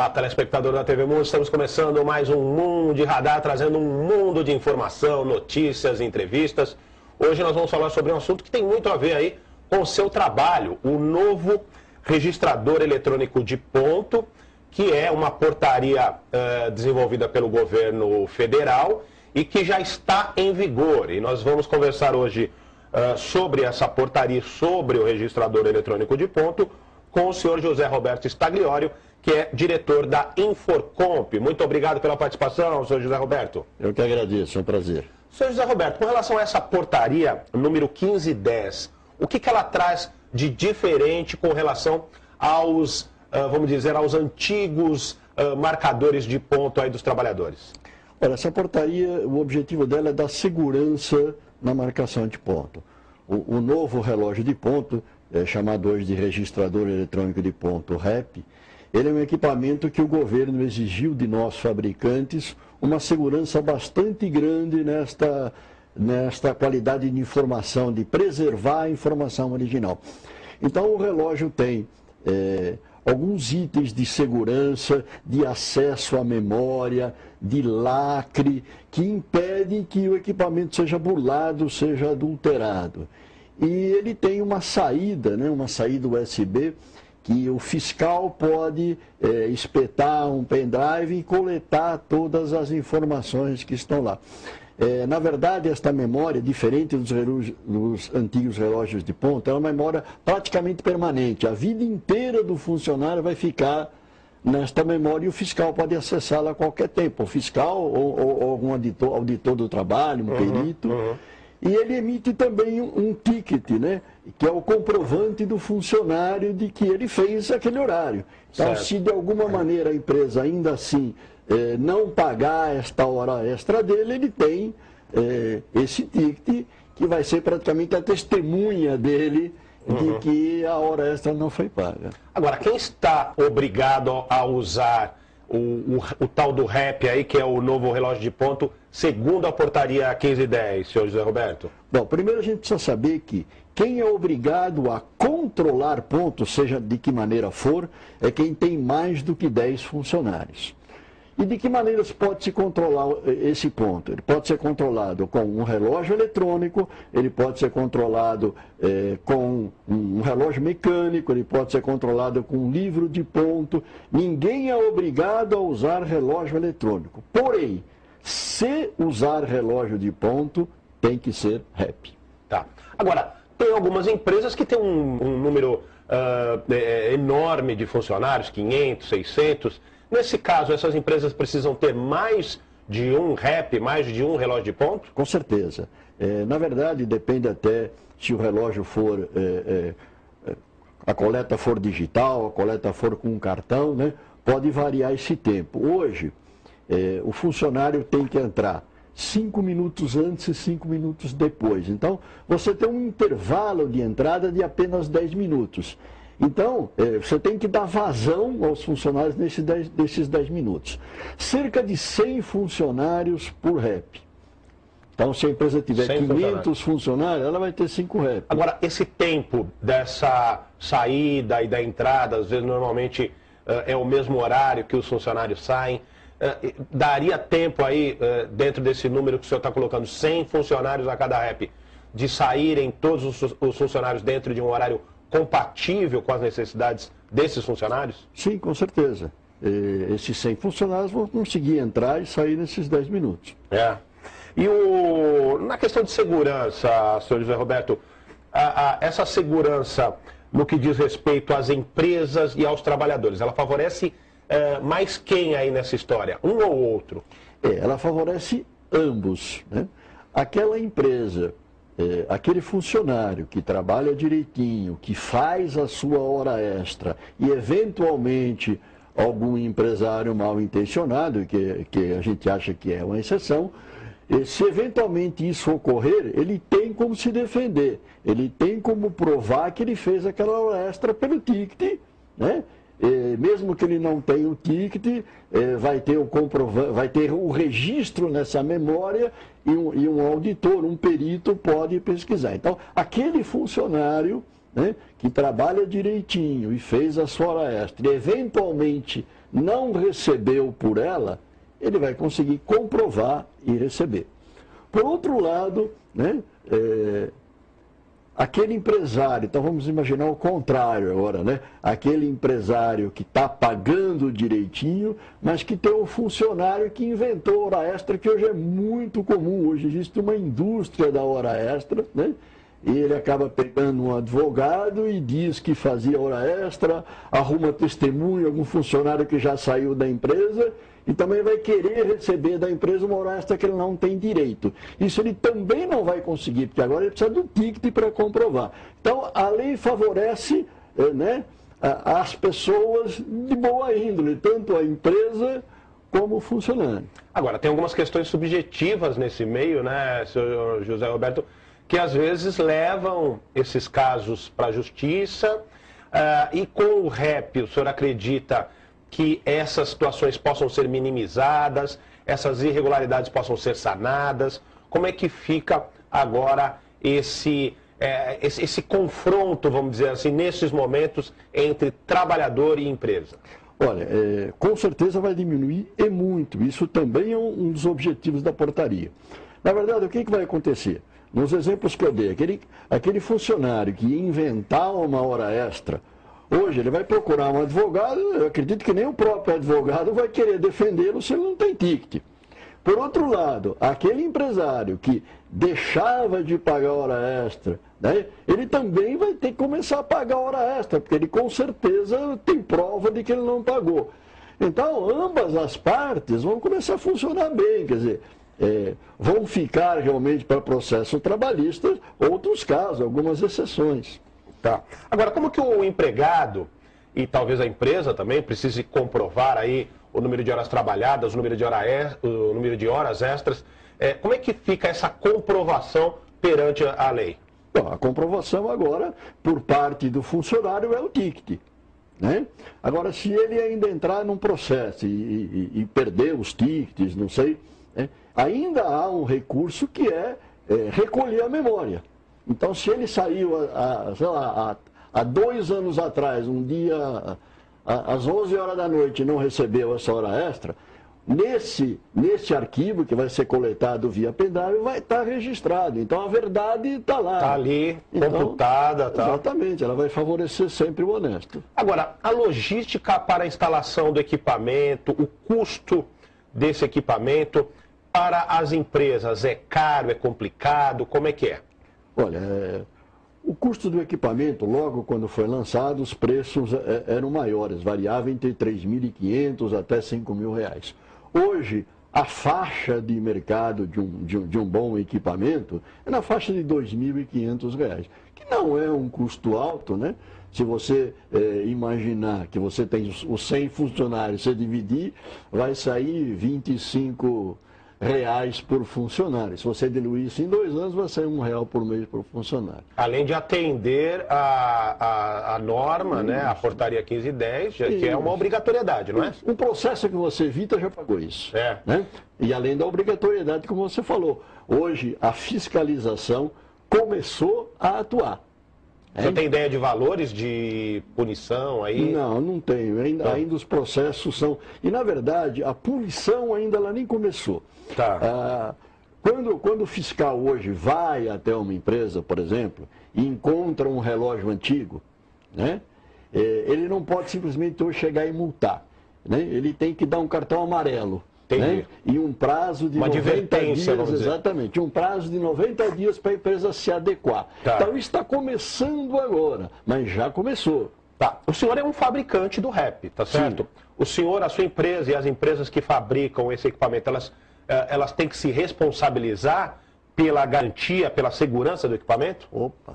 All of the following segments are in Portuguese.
Olá, telespectador da TV Mundo, estamos começando mais um Mundo de Radar, trazendo um mundo de informação, notícias, entrevistas. Hoje nós vamos falar sobre um assunto que tem muito a ver aí com o seu trabalho, o novo registrador eletrônico de ponto, que é uma portaria desenvolvida pelo governo federal e que já está em vigor. E nós vamos conversar hoje sobre essa portaria, sobre o registrador eletrônico de ponto, com o senhor José Roberto Stagliório, que é diretor da Inforcomp. Muito obrigado pela participação, senhor José Roberto. Eu que agradeço, é um prazer. Senhor José Roberto, com relação a essa portaria número 1510, o que ela traz de diferente com relação aos, vamos dizer, aos antigos marcadores de ponto aí dos trabalhadores? Olha, essa portaria, o objetivo dela é dar segurança na marcação de ponto. O novo relógio de ponto, chamado hoje de registrador eletrônico de ponto, REP, ele é um equipamento que o governo exigiu de nós fabricantes uma segurança bastante grande nesta qualidade de informação, de preservar a informação original. Então o relógio tem alguns itens de segurança, de acesso à memória, de lacre, que impede que o equipamento seja burlado, seja adulterado. E ele tem uma saída USB, que o fiscal pode espetar um pendrive e coletar todas as informações que estão lá. Na verdade, esta memória, diferente dos antigos relógios de ponta, é uma memória praticamente permanente. A vida inteira do funcionário vai ficar nesta memória e o fiscal pode acessá-la a qualquer tempo. O fiscal ou algum auditor do trabalho, um perito. E ele emite também um ticket, né, que é o comprovante do funcionário de que ele fez aquele horário. Então, certo. Se de alguma maneira a empresa ainda assim não pagar esta hora extra dele, ele tem esse ticket que vai ser praticamente a testemunha dele de que a hora extra não foi paga. Agora, quem está obrigado a usar o tal do REP aí, que é o novo relógio de ponto, segundo a portaria 1510, senhor José Roberto? Bom, primeiro a gente precisa saber que quem é obrigado a controlar pontos, seja de que maneira for, é quem tem mais do que 10 funcionários. E de que maneira pode se controlar esse ponto? Ele pode ser controlado com um relógio eletrônico, ele pode ser controlado com um relógio mecânico, ele pode ser controlado com um livro de ponto. Ninguém é obrigado a usar relógio eletrônico. Porém, se usar relógio de ponto, tem que ser REP. Tá. Agora, tem algumas empresas que têm um número enorme de funcionários, 500, 600... Nesse caso, essas empresas precisam ter mais de um REP, mais de um relógio de ponto? Com certeza. Na verdade, depende até se o relógio for, a coleta for digital, a coleta for com um cartão, né? Pode variar esse tempo. Hoje, o funcionário tem que entrar 5 minutos antes e 5 minutos depois. Então, você tem um intervalo de entrada de apenas 10 minutos. Então, você tem que dar vazão aos funcionários nesses 10 minutos. Cerca de 100 funcionários por REP. Então, se a empresa tiver 500 funcionários, ela vai ter 5 REP. Agora, esse tempo dessa saída e da entrada, às vezes, normalmente, é o mesmo horário que os funcionários saem. Daria tempo aí, dentro desse número que o senhor está colocando, 100 funcionários a cada REP, de saírem todos os funcionários dentro de um horário compatível com as necessidades desses funcionários? Sim, com certeza. Esses 100 funcionários vão conseguir entrar e sair nesses 10 minutos. E na questão de segurança, senhor José Roberto, essa segurança no que diz respeito às empresas e aos trabalhadores, ela favorece mais quem aí nessa história? Um ou outro? Ela favorece ambos, né? Aquela empresa, aquele funcionário que trabalha direitinho, que faz a sua hora extra e eventualmente algum empresário mal intencionado, que a gente acha que é uma exceção, se eventualmente isso ocorrer, ele tem como se defender, ele tem como provar que ele fez aquela hora extra pelo ticket, né? Mesmo que ele não tenha o ticket, vai ter o registro nessa memória e um auditor, um perito pode pesquisar. Então, aquele funcionário né, que trabalha direitinho e fez a sua hora extra e eventualmente não recebeu por ela, ele vai conseguir comprovar e receber. Por outro lado, né, aquele empresário, então vamos imaginar o contrário agora, né? Aquele empresário que está pagando direitinho, mas que tem um funcionário que inventou hora extra, que hoje é muito comum. Hoje existe uma indústria da hora extra, né? E ele acaba pegando um advogado e diz que fazia hora extra, arruma testemunho, algum funcionário que já saiu da empresa, e também vai querer receber da empresa uma hora extra que ele não tem direito. Isso ele também não vai conseguir, porque agora ele precisa do ticket para comprovar. Então, a lei favorece, né, as pessoas de boa índole, tanto a empresa como o funcionário. Agora, tem algumas questões subjetivas nesse meio, né, senhor José Roberto, que às vezes levam esses casos para a justiça, e com o REP, o senhor acredita que essas situações possam ser minimizadas, essas irregularidades possam ser sanadas? Como é que fica agora esse confronto, vamos dizer assim, nesses momentos entre trabalhador e empresa? Olha, com certeza vai diminuir e muito. Isso também é um dos objetivos da portaria. Na verdade, o que vai acontecer? Nos exemplos que eu dei, aquele funcionário que ia inventar uma hora extra, hoje ele vai procurar um advogado, eu acredito que nem o próprio advogado vai querer defendê-lo se ele não tem ticket. Por outro lado, aquele empresário que deixava de pagar hora extra, né, ele também vai ter que começar a pagar hora extra, porque ele com certeza tem prova de que ele não pagou. Então, ambas as partes vão começar a funcionar bem, quer dizer, vão ficar realmente para processo trabalhista outros casos, algumas exceções. Tá. Agora, como que o empregado e talvez a empresa também precise comprovar aí o número de horas trabalhadas, o número de horas extras, como é que fica essa comprovação perante a lei? Bom, a comprovação agora, por parte do funcionário, é o ticket, né? Agora, se ele ainda entrar num processo e perder os tickets, não sei, né, ainda há um recurso que é recolher a memória. Então, se ele saiu, sei lá, há 2 anos atrás, um dia, às 11 horas da noite, e não recebeu essa hora extra, nesse arquivo, que vai ser coletado via pendrive, vai estar registrado. Então, a verdade está lá. Está ali, computada. Tá. Exatamente, ela vai favorecer sempre o honesto. Agora, a logística para a instalação do equipamento, o custo desse equipamento para as empresas, é caro, é complicado, como é que é? Olha, o custo do equipamento, logo quando foi lançado, os preços eram maiores, variavam entre R$ 3.500 até R$ 5.000. Hoje, a faixa de mercado de um bom equipamento é na faixa de R$ 2.500, que não é um custo alto, né? Se você imaginar que você tem os 100 funcionários, você dividir, vai sair R$ 25 por funcionário. Se você diluir isso em 2 anos, vai sair R$ 1 por mês por funcionário. Além de atender a norma, né, a portaria 1510, que é uma obrigatoriedade, não é? Um processo que você evita já pagou isso. Né? E além da obrigatoriedade, como você falou, hoje a fiscalização começou a atuar. Você tem ideia de valores de punição aí? Não, não tenho. Ainda os processos são... E, na verdade, a punição ainda ela nem começou. Tá. Quando o fiscal hoje vai até uma empresa, por exemplo, e encontra um relógio antigo, né, ele não pode simplesmente hoje chegar e multar. Né? Ele tem que dar um cartão amarelo. Né? E um prazo de 90 dias, exatamente, um prazo de 90 dias para a empresa se adequar. Tá. Então isso está começando agora, mas já começou. Tá. O senhor é um fabricante do REP, tá certo? Sim. O senhor, a sua empresa e as empresas que fabricam esse equipamento, elas têm que se responsabilizar pela garantia, pela segurança do equipamento? Opa,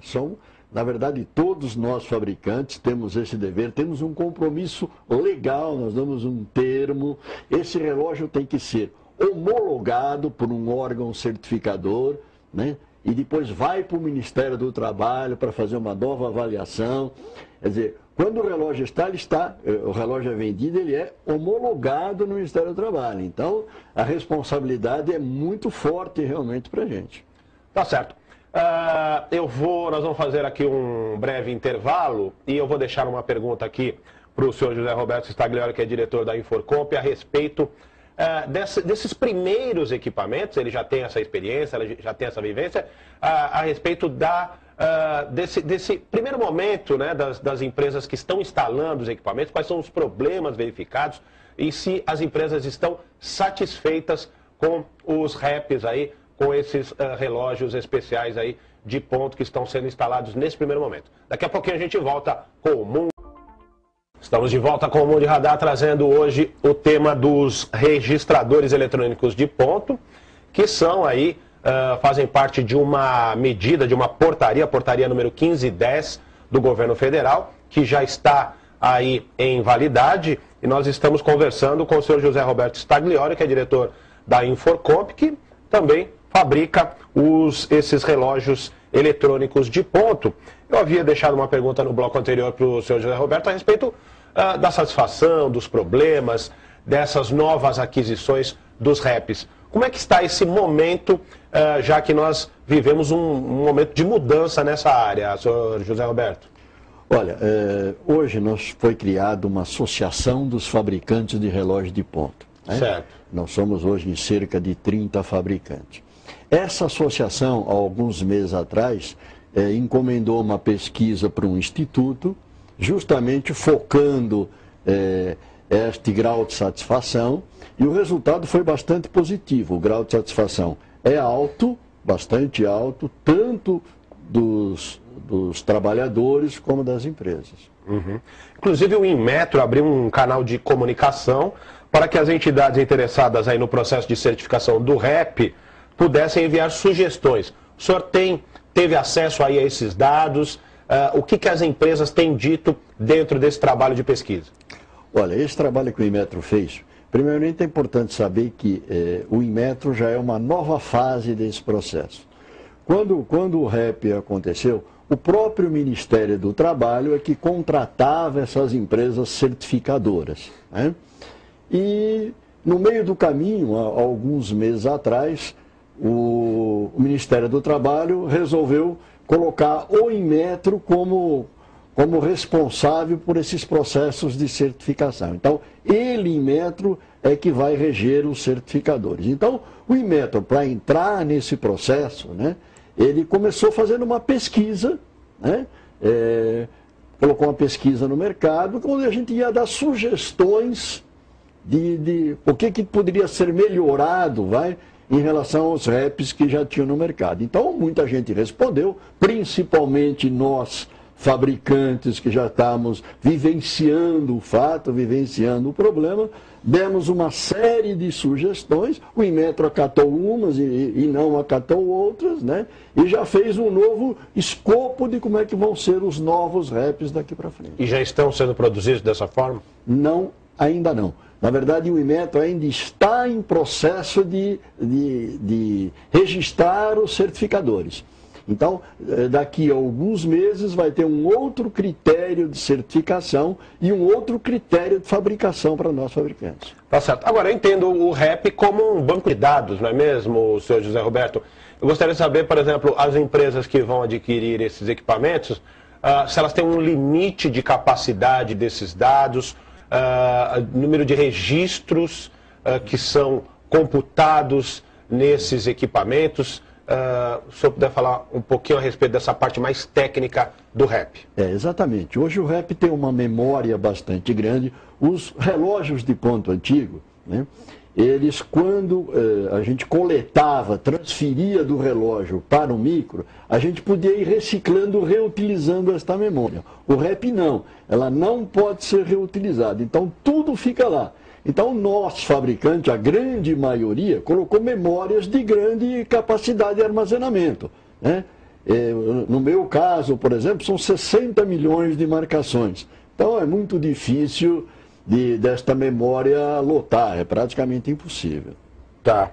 na verdade, todos nós fabricantes temos esse dever, temos um compromisso legal, nós damos um termo. Esse relógio tem que ser homologado por um órgão certificador, né? E depois vai para o Ministério do Trabalho para fazer uma nova avaliação. Quer dizer, quando o relógio o relógio é vendido, ele é homologado no Ministério do Trabalho. Então, a responsabilidade é muito forte realmente para a gente. Tá certo. Nós vamos fazer aqui um breve intervalo e eu vou deixar uma pergunta aqui para o senhor José Roberto Stagliori, que é diretor da Inforcomp, a respeito desses primeiros equipamentos. Ele já tem essa experiência, ele já tem essa vivência, a respeito desse primeiro momento, né, das empresas que estão instalando os equipamentos, quais são os problemas verificados e se as empresas estão satisfeitas com os REPs aí, com esses relógios especiais aí de ponto que estão sendo instalados nesse primeiro momento. Daqui a pouquinho a gente volta com o Mundo. Estamos de volta com o Mundo de Radar, trazendo hoje o tema dos registradores eletrônicos de ponto, que são aí, fazem parte de uma medida, de uma portaria, a portaria número 1510 do governo federal, que já está aí em validade, e nós estamos conversando com o senhor José Roberto Stagliori, que é diretor da Inforcomp, que também fabrica esses relógios eletrônicos de ponto. Eu havia deixado uma pergunta no bloco anterior para o senhor José Roberto a respeito da satisfação, dos problemas, dessas novas aquisições dos REPs. Como é que está esse momento, já que nós vivemos um momento de mudança nessa área, senhor José Roberto? Olha, hoje foi criada uma associação dos fabricantes de relógios de ponto. Né? Certo. Nós somos hoje em cerca de 30 fabricantes. Essa associação, há alguns meses atrás, encomendou uma pesquisa para um instituto, justamente focando este grau de satisfação, e o resultado foi bastante positivo. O grau de satisfação é alto, bastante alto, tanto dos trabalhadores como das empresas. Uhum. Inclusive o Inmetro abriu um canal de comunicação para que as entidades interessadas aí no processo de certificação do REP pudessem enviar sugestões. O senhor teve acesso aí a esses dados? O que as empresas têm dito dentro desse trabalho de pesquisa? Olha, esse trabalho que o Inmetro fez, primeiramente é importante saber que o Inmetro já é uma nova fase desse processo. Quando o REP aconteceu, o próprio Ministério do Trabalho é que contratava essas empresas certificadoras, né? E no meio do caminho, há alguns meses atrás, o Ministério do Trabalho resolveu colocar o Inmetro como responsável por esses processos de certificação. Então, Inmetro é que vai reger os certificadores. Então, o Inmetro, para entrar nesse processo, né, ele começou fazendo uma pesquisa, né, colocou uma pesquisa no mercado, onde a gente ia dar sugestões de o que poderia ser melhorado, em relação aos REPs que já tinham no mercado. Então, muita gente respondeu, principalmente nós, fabricantes, que já estamos vivenciando o fato, vivenciando o problema, demos uma série de sugestões, o Inmetro acatou umas e não acatou outras, né? E já fez um novo escopo de como é que vão ser os novos REPs daqui para frente. E já estão sendo produzidos dessa forma? Não, ainda não. Na verdade, o Inmetro ainda está em processo de registrar os certificadores. Então, daqui a alguns meses vai ter um outro critério de certificação e um outro critério de fabricação para nós fabricantes. Tá certo. Agora, eu entendo o REP como um banco de dados, não é mesmo, senhor José Roberto? Eu gostaria de saber, por exemplo, as empresas que vão adquirir esses equipamentos, se elas têm um limite de capacidade desses dados, número de registros que são computados nesses equipamentos. Se o senhor puder falar um pouquinho a respeito dessa parte mais técnica do REP. Exatamente. Hoje o REP tem uma memória bastante grande. Os relógios de ponto antigo, né, eles, quando a gente coletava, transferia do relógio para o micro, a gente podia ir reciclando, reutilizando esta memória. O REP não, ela não pode ser reutilizada, então tudo fica lá. Então nós, fabricantes, a grande maioria, colocou memórias de grande capacidade de armazenamento, né? No meu caso, por exemplo, são 60 milhões de marcações. Então é muito difícil desta memória lotar, é praticamente impossível. Tá.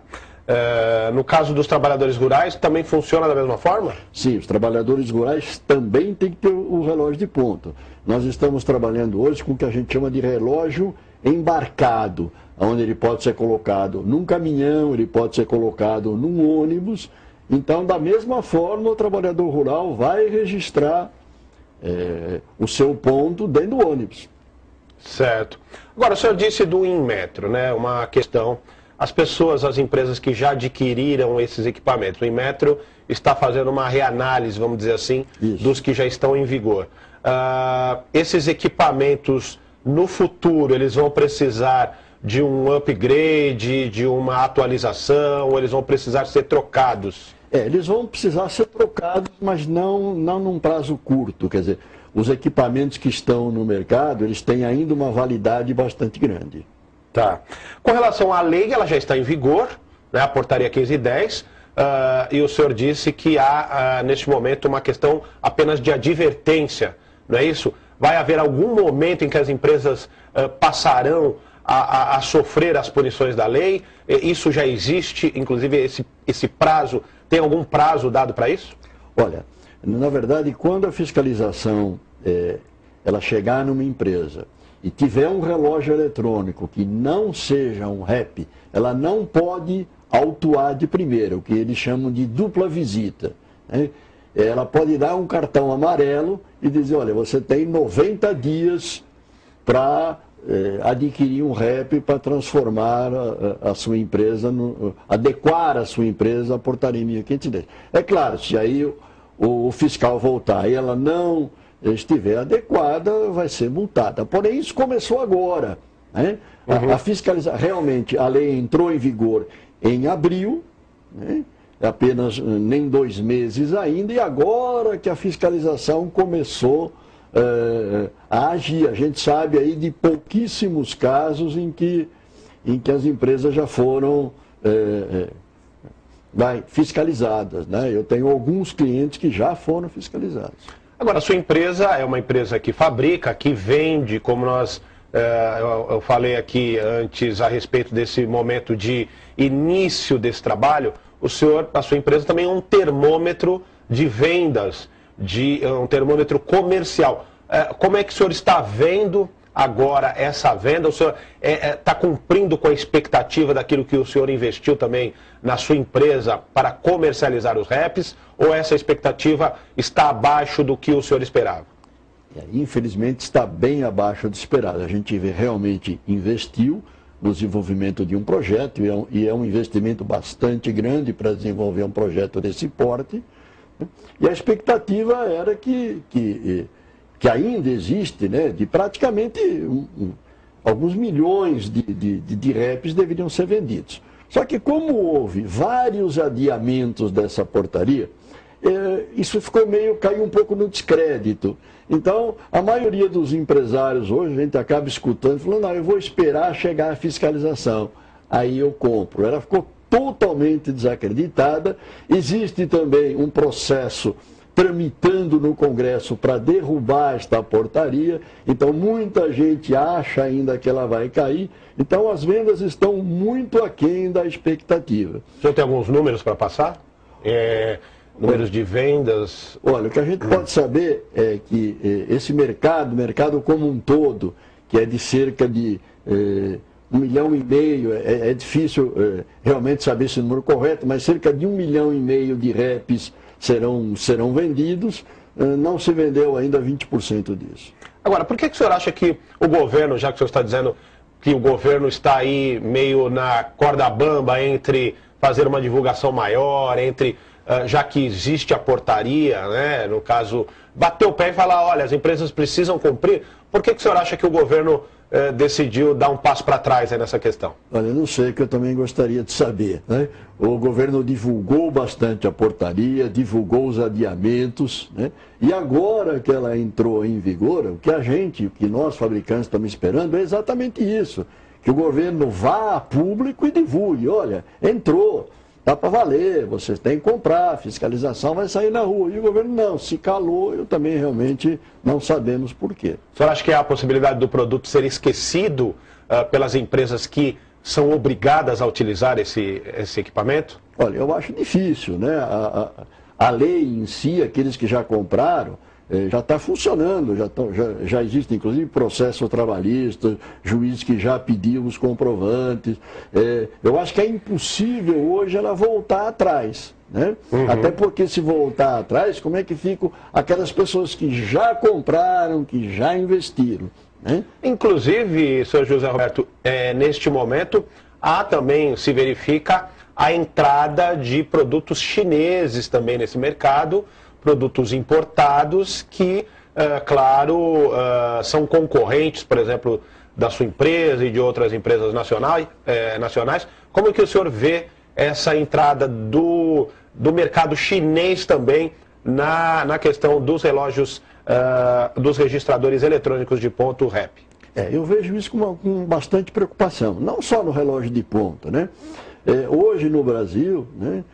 No caso dos trabalhadores rurais, também funciona da mesma forma? Sim, os trabalhadores rurais também têm que ter o relógio de ponto. Nós estamos trabalhando hoje com o que a gente chama de relógio embarcado, onde ele pode ser colocado num caminhão, ele pode ser colocado num ônibus, Então, da mesma forma, o trabalhador rural vai registrar o seu ponto dentro do ônibus. Certo. Agora, o senhor disse do Inmetro, né? Uma questão. As pessoas, as empresas que já adquiriram esses equipamentos, o Inmetro está fazendo uma reanálise, vamos dizer assim, Isso. dos que já estão em vigor. Esses equipamentos, no futuro, eles vão precisar de um upgrade, de uma atualização, ou eles vão precisar ser trocados? Eles vão precisar ser trocados, mas não num prazo curto. Quer dizer, os equipamentos que estão no mercado, eles têm ainda uma validade bastante grande. Tá. Com relação à lei, ela já está em vigor, né, a portaria 1510, e o senhor disse que há, neste momento, uma questão apenas de advertência, não é isso? Vai haver algum momento em que as empresas passarão a sofrer as punições da lei? Isso já existe, inclusive esse prazo, tem algum prazo dado para isso? Olha, na verdade, quando a fiscalização ela chegar numa empresa e tiver um relógio eletrônico que não seja um REP, ela não pode autuar de primeira, o que eles chamam de dupla visita, né? Ela pode dar um cartão amarelo e dizer, olha, você tem 90 dias para adquirir um REP para transformar a sua empresa, adequar a sua empresa à portaria 1510. É claro, se aí o fiscal voltar e ela não estiver adequada, vai ser multada. Porém, isso começou agora, né? A fiscalização, realmente, a lei entrou em vigor em abril, né? Apenas nem 2 meses ainda, e agora que a fiscalização começou a agir. A gente sabe aí de pouquíssimos casos em que as empresas já foram fiscalizadas, né? Eu tenho alguns clientes que já foram fiscalizados. Agora, a sua empresa é uma empresa que fabrica, que vende, como eu falei aqui antes a respeito desse momento de início desse trabalho, a sua empresa também é um termômetro de vendas, um termômetro comercial. Como é que o senhor está vendo agora essa venda? O senhor está cumprindo com a expectativa daquilo que o senhor investiu também na sua empresa para comercializar os REPs? Ou essa expectativa está abaixo do que o senhor esperava? Infelizmente está bem abaixo do esperado. A gente realmente investiu no desenvolvimento de um projeto, e é um investimento bastante grande para desenvolver um projeto desse porte. E a expectativa era que ainda existe, né, de praticamente alguns milhões de REPs deveriam ser vendidos. Só que como houve vários adiamentos dessa portaria, isso caiu um pouco no descrédito. Então, a maioria dos empresários hoje, a gente acaba escutando, falando, não, eu vou esperar chegar a fiscalização, aí eu compro. Ela ficou totalmente desacreditada. Existe também um processo tramitando no Congresso para derrubar esta portaria, então muita gente acha ainda que ela vai cair, então as vendas estão muito aquém da expectativa. O senhor tem alguns números para passar? Números de vendas? Olha, o que a gente pode saber é que esse mercado como um todo, que é de cerca de 1,5 milhão, é difícil realmente saber esse número correto, mas cerca de 1,5 milhão de REPs serão vendidos, não se vendeu ainda 20% disso. Agora, por que o senhor acha que o governo, já que o senhor está dizendo que o governo está aí meio na corda bamba entre fazer uma divulgação maior, já que existe a portaria, né, no caso, bater o pé e falar, olha, as empresas precisam cumprir, por que o senhor acha que o governo decidiu dar um passo para trás aí nessa questão? Olha, eu não sei, que eu também gostaria de saber, né? O governo divulgou bastante a portaria, divulgou os adiamentos, né? E agora que ela entrou em vigor, o que nós fabricantes estamos esperando é exatamente isso, que o governo vá a público e divulgue, olha, entrou, dá para valer, vocês têm que comprar, a fiscalização vai sair na rua. E o governo não, se calou, eu também realmente não sabemos por quê. O senhor acha que há a possibilidade do produto ser esquecido pelas empresas que são obrigadas a utilizar esse equipamento? Olha, eu acho difícil, né? A lei em si, aqueles que já compraram, já está funcionando, já existe inclusive processo trabalhista, juiz que já pediu os comprovantes. Eu acho que é impossível hoje ela voltar atrás. Né? Até porque se voltar atrás, como é que ficam aquelas pessoas que já compraram, que já investiram? Né? Inclusive, senhor José Roberto, neste momento, há também, se verifica, a entrada de produtos chineses também nesse mercado, produtos importados que, claro, são concorrentes, por exemplo, da sua empresa e de outras empresas nacionais. Como é que o senhor vê essa entrada do mercado chinês também na questão dos relógios, dos registradores eletrônicos de ponto REP? Eu vejo isso com bastante preocupação, não só no relógio de ponta, né? Hoje no Brasil, né,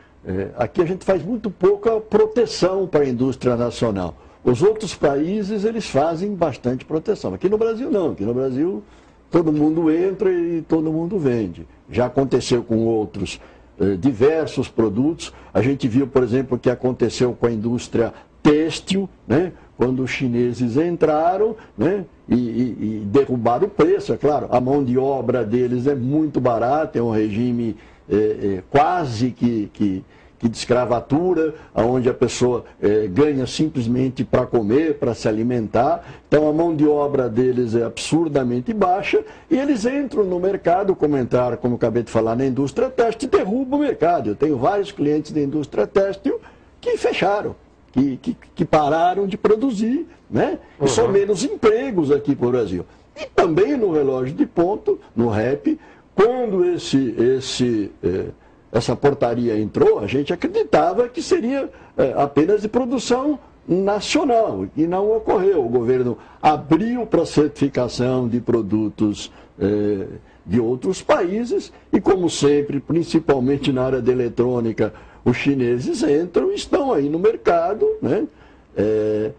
aqui a gente faz muito pouca proteção para a indústria nacional. Os outros países, eles fazem bastante proteção. Aqui no Brasil não, aqui no Brasil todo mundo entra e todo mundo vende. Já aconteceu com outros diversos produtos. A gente viu, por exemplo, o que aconteceu com a indústria têxtil, né? Quando os chineses entraram, né? e derrubaram o preço. É claro, a mão de obra deles é muito barata, é um regime quase que de escravatura, onde a pessoa ganha simplesmente para comer, para se alimentar. Então a mão de obra deles é absurdamente baixa e eles entram no mercado, como acabei de falar, na indústria têxtil, e derrubam o mercado. Eu tenho vários clientes da indústria têxtil que fecharam, que pararam de produzir, né? E são menos empregos aqui para o Brasil. E também no relógio de ponto, no REP, quando essa portaria entrou, a gente acreditava que seria apenas de produção nacional, e não ocorreu. O governo abriu para certificação de produtos de outros países, e como sempre, principalmente na área da eletrônica, os chineses entram e estão aí no mercado, né? É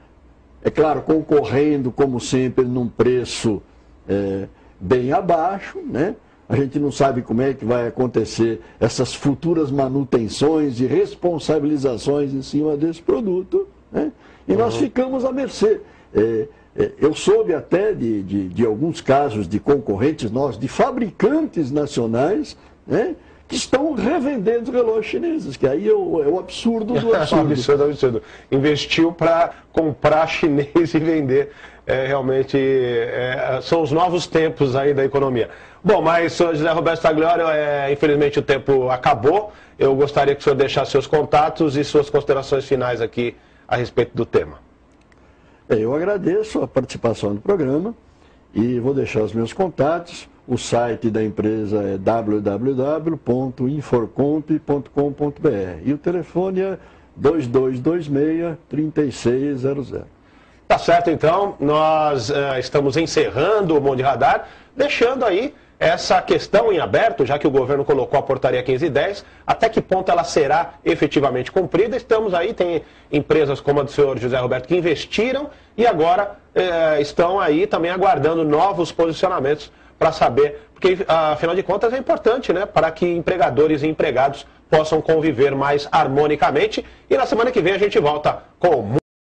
claro, concorrendo, como sempre, num preço bem abaixo, né? A gente não sabe como é que vai acontecer essas futuras manutenções e responsabilizações em cima desse produto, né? E nós ficamos à mercê. Eu soube até de alguns casos de concorrentes nossos, de fabricantes nacionais, né? Que estão revendendo relógios chineses, que aí é o absurdo do absurdo. Absurdo. Investiu para comprar chinês e vender. Realmente são os novos tempos aí da economia. Bom, mas, senhor José Roberto Tagliori, infelizmente o tempo acabou. Eu gostaria que o senhor deixasse seus contatos e suas considerações finais aqui a respeito do tema. Eu agradeço a participação no programa e vou deixar os meus contatos. O site da empresa é www.inforcomp.com.br e o telefone é 2226-3600. Tá certo, então. Nós estamos encerrando o Mundo Radar, deixando aí essa questão em aberto, já que o governo colocou a portaria 1510, até que ponto ela será efetivamente cumprida. Estamos aí, tem empresas como a do senhor José Roberto que investiram e agora estão aí também aguardando novos posicionamentos para saber, porque afinal de contas é importante, né, para que empregadores e empregados possam conviver mais harmonicamente. E na semana que vem a gente volta com